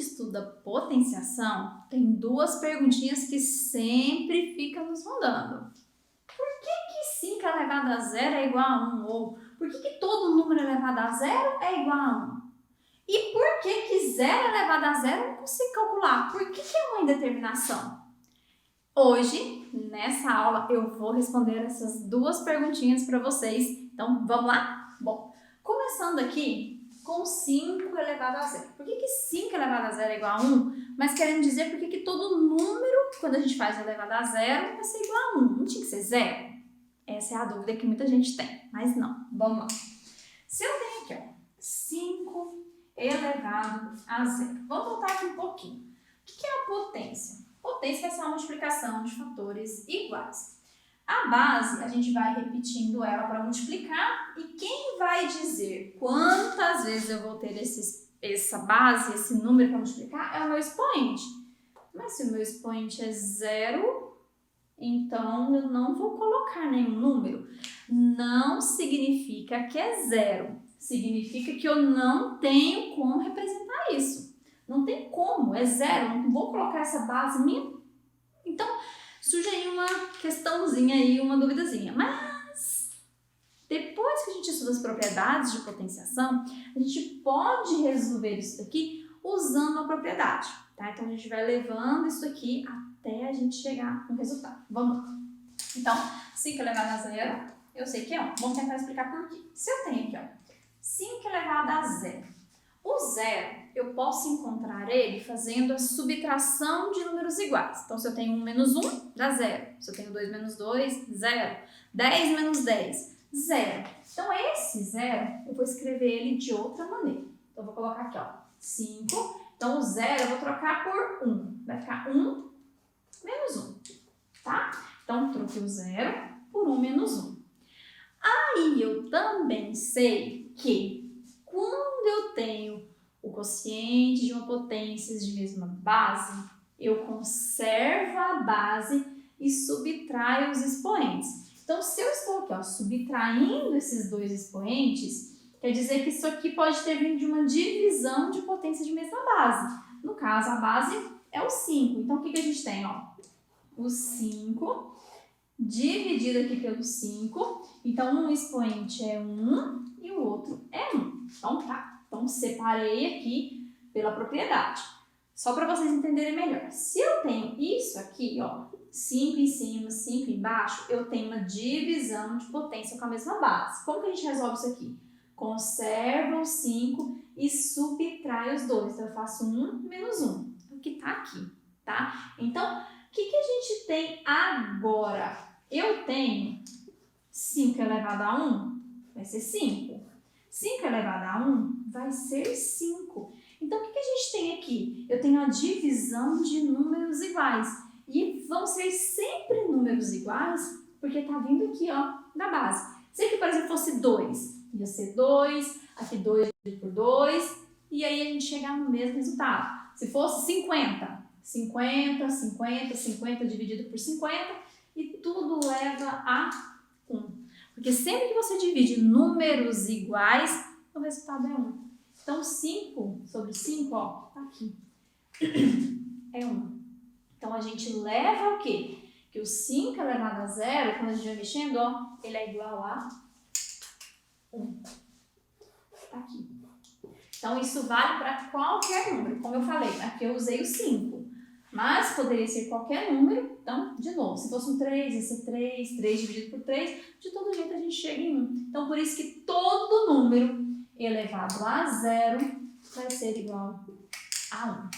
estuda potenciação, tem duas perguntinhas que sempre ficam nos rondando. Por que 5 elevado a zero é igual a 1? Ou por que todo número elevado a zero é igual a 1? E por que 0 elevado a zero eu não consigo calcular? Por que é uma indeterminação? Hoje, nessa aula, eu vou responder essas duas perguntinhas para vocês. Então, vamos lá? Bom, começando aqui com 5 elevado a zero. Por que 5 elevado a zero é igual a 1? Mas querendo dizer por que todo número, quando a gente faz elevado a zero, vai ser igual a 1. Não tinha que ser zero? Essa é a dúvida que muita gente tem, mas não. Vamos lá. Se eu tenho aqui, ó, 5 elevado a zero. Vamos voltar aqui um pouquinho. O que é a potência? Potência vai ser uma multiplicação de fatores iguais. A base, a gente vai repetindo ela para multiplicar e quem vai dizer quantas vezes eu vou ter essa base, esse número para multiplicar, é o meu expoente. Mas se o meu expoente é zero, então eu não vou colocar nenhum número. Não significa que é zero. Significa que eu não tenho como representar isso. Não tem como, é zero, não vou colocar essa base minha. Então, surge aí uma questãozinha aí, uma duvidazinha. Mas, depois que a gente estuda as propriedades de potenciação, a gente pode resolver isso daqui usando uma propriedade, tá? Então, a gente vai levando isso aqui até a gente chegar no resultado. Vamos lá. Então, 5 elevado a zero, eu sei que é 1. Vamos tentar explicar por quê. Se eu tenho aqui, ó, 5 elevado a zero. O zero, eu posso encontrar ele fazendo a subtração de números iguais. Então, se eu tenho 1 menos 1, dá 0. Se eu tenho 2 menos 2, 0. 10 menos 10, 0. Então, esse 0, eu vou escrever ele de outra maneira. Então, eu vou colocar aqui, ó, 5. Então, o 0 eu vou trocar por 1. Vai ficar 1 menos 1, tá? Então, troquei o 0 por 1 menos 1. Aí, eu também sei que quando eu tenho o quociente de uma potência de mesma base, eu conservo a base e subtraio os expoentes. Então, se eu estou aqui, ó, subtraindo esses dois expoentes, quer dizer que isso aqui pode ter vindo de uma divisão de potência de mesma base. No caso, a base é o 5. Então, o que a gente tem? Ó? O 5 dividido aqui pelo 5. Então, um expoente é 1 e o outro é 1. Então, tá. Então, separei aqui pela propriedade. Só para vocês entenderem melhor. Se eu tenho isso aqui, ó, 5 em cima, 5 embaixo, eu tenho uma divisão de potência com a mesma base. Como que a gente resolve isso aqui? Conserva o 5 e subtrai os dois. Então, eu faço 1 menos 1, o que tá aqui, tá? Então, o que a gente tem agora? Eu tenho 5 elevado a 1, vai ser 5. 5 elevado a 1 vai ser 5. Então, o que a gente tem aqui? Eu tenho a divisão de números iguais. E vão ser sempre números iguais, porque está vindo aqui, ó, da base. Se aqui, por exemplo, fosse 2, ia ser 2, aqui 2 dividido por 2, e aí a gente chegar no mesmo resultado. Se fosse 50, 50, 50, 50 dividido por 50, e tudo leva a 1. Porque sempre que você divide números iguais, o resultado é 1. Então, 5 sobre 5, ó, tá aqui. É 1. Então, a gente leva o quê? Que o 5 elevado a zero, quando a gente vai mexendo, ó, ele é igual a 1. Tá aqui. Então, isso vale para qualquer número. Como eu falei, aqui eu usei o 5. Mas poderia ser qualquer número. Então, de novo, se fosse um 3, ia ser 3. 3 dividido por 3. De todo jeito, a gente chega em 1. Então, por isso que todo número elevado a zero vai ser igual a 1.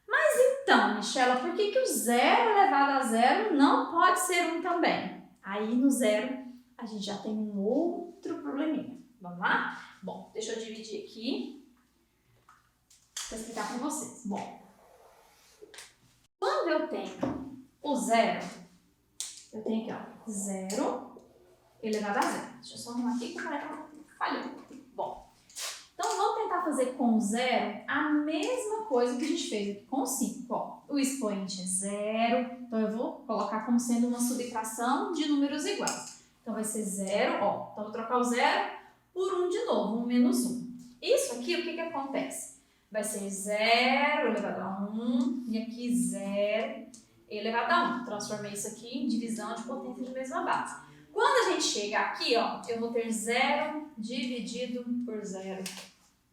Mas então, Michela, por que o 0 elevado a zero não pode ser 1 também? Aí, no 0, a gente já tem um outro probleminha. Vamos lá? Bom, deixa eu dividir aqui para explicar para vocês. Bom, quando eu tenho o 0, eu tenho aqui, ó, 0 elevado a zero. Deixa eu só arrumar aqui que o caneca falhou. Bom, então vamos tentar fazer com o 0 a mesma coisa que a gente fez aqui com o 5. Ó, o expoente é 0, então eu vou colocar como sendo uma subtração de números iguais. Então vai ser 0, ó, então eu vou trocar o 0 por 1 de novo, 1 menos 1. Isso aqui, o que acontece? vai ser 0 elevado a 1 e aqui 0 elevado a 1. Transformei isso aqui em divisão de potência de mesma base. Quando a gente chega aqui, ó, eu vou ter 0 dividido por 0.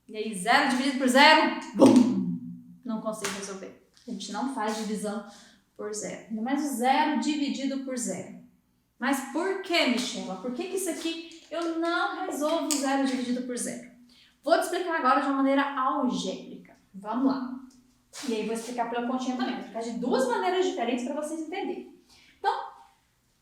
E aí, 0 dividido por 0, bum! Não consigo resolver. A gente não faz divisão por 0. Ainda mais o 0 dividido por 0. Mas por que, Michela? Por que isso aqui eu não resolvo 0 dividido por 0? Vou te explicar agora de uma maneira algébrica. Vamos lá. E aí vou explicar pela continha também. Vou explicar de duas maneiras diferentes para vocês entenderem. Então,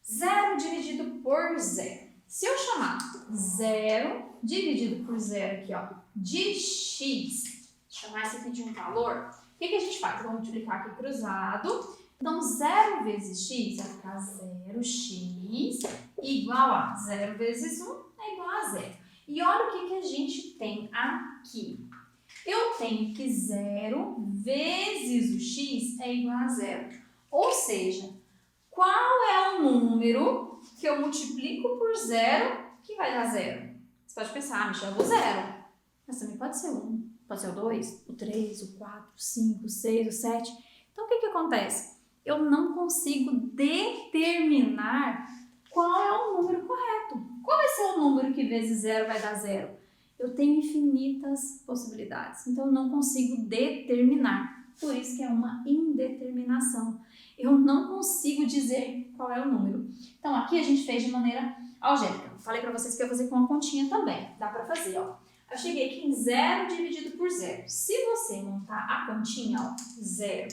0 dividido por 0. Se eu chamar 0 dividido por 0 aqui, ó, de x, chamar isso aqui de um valor, o que a gente faz? Vamos multiplicar aqui cruzado. Então, 0 vezes x vai ficar 0x igual a 0 vezes 1 é igual a 0. E olha o que a gente tem aqui. Eu tenho que 0 vezes o x é igual a 0. Ou seja, qual é o número que eu multiplico por 0 que vai dar 0? Você pode pensar, Michela, o 0. Mas também pode ser o 1, pode ser o 2, o 3, o 4, o 5, o 6, o 7. Então, o que acontece? Eu não consigo determinar qual é o número correto. Qual vai ser o número que vezes 0 vai dar 0? Eu tenho infinitas possibilidades, então eu não consigo determinar. Por isso que é uma indeterminação. Eu não consigo dizer qual é o número. Então, aqui a gente fez de maneira algébrica. Falei para vocês que eu ia fazer com uma continha também. Dá para fazer, ó. Eu cheguei aqui em 0 dividido por 0. Se você montar a continha, ó, 0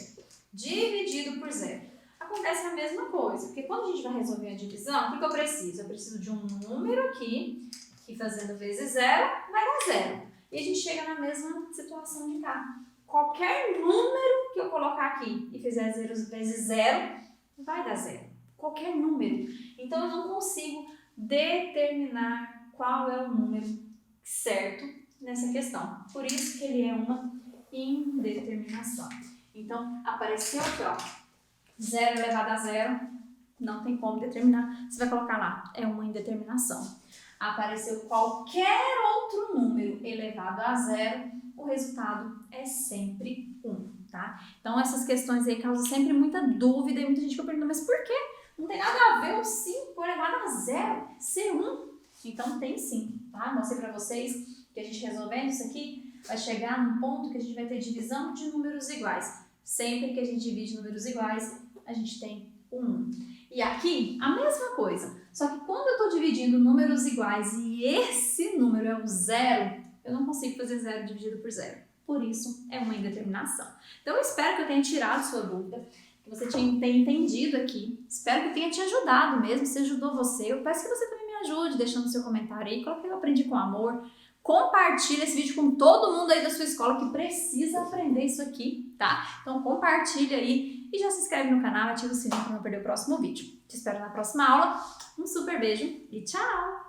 dividido por 0, acontece a mesma coisa. Porque quando a gente vai resolver a divisão, o que eu preciso? Eu preciso de um número aqui, que fazendo vezes 0 vai dar 0. E a gente chega na mesma situação de cá. Qualquer número que eu colocar aqui e fizer 0 vezes 0, vai dar 0. Qualquer número. Então, eu não consigo determinar qual é o número certo nessa questão. Por isso que ele é uma indeterminação. Então, apareceu aqui, ó, 0 elevado a 0, não tem como determinar. Você vai colocar lá, é uma indeterminação. Apareceu qualquer outro número elevado a 0, o resultado é sempre 1, tá? Então, essas questões aí causam sempre muita dúvida e muita gente fica perguntando, mas por quê? Não tem nada a ver o 5 elevado a 0 ser 1? Então, tem sim, tá? Mostrei pra vocês que a gente resolvendo isso aqui vai chegar num ponto que a gente vai ter divisão de números iguais. Sempre que a gente divide números iguais, a gente tem 1. E aqui, a mesma coisa. Só que quando eu estou dividindo números iguais e esse número é o 0, eu não consigo fazer 0 dividido por 0. Por isso, é uma indeterminação. Então, eu espero que eu tenha tirado sua dúvida, que você tenha entendido aqui. Espero que tenha te ajudado mesmo, se ajudou você. Eu peço que você também me ajude, deixando seu comentário aí. Coloque Eu Aprendi com Amor. Compartilha esse vídeo com todo mundo aí da sua escola que precisa aprender isso aqui, tá? Então, compartilha aí e já se inscreve no canal, ativa o sininho para não perder o próximo vídeo. Te espero na próxima aula. Um super beijo e tchau!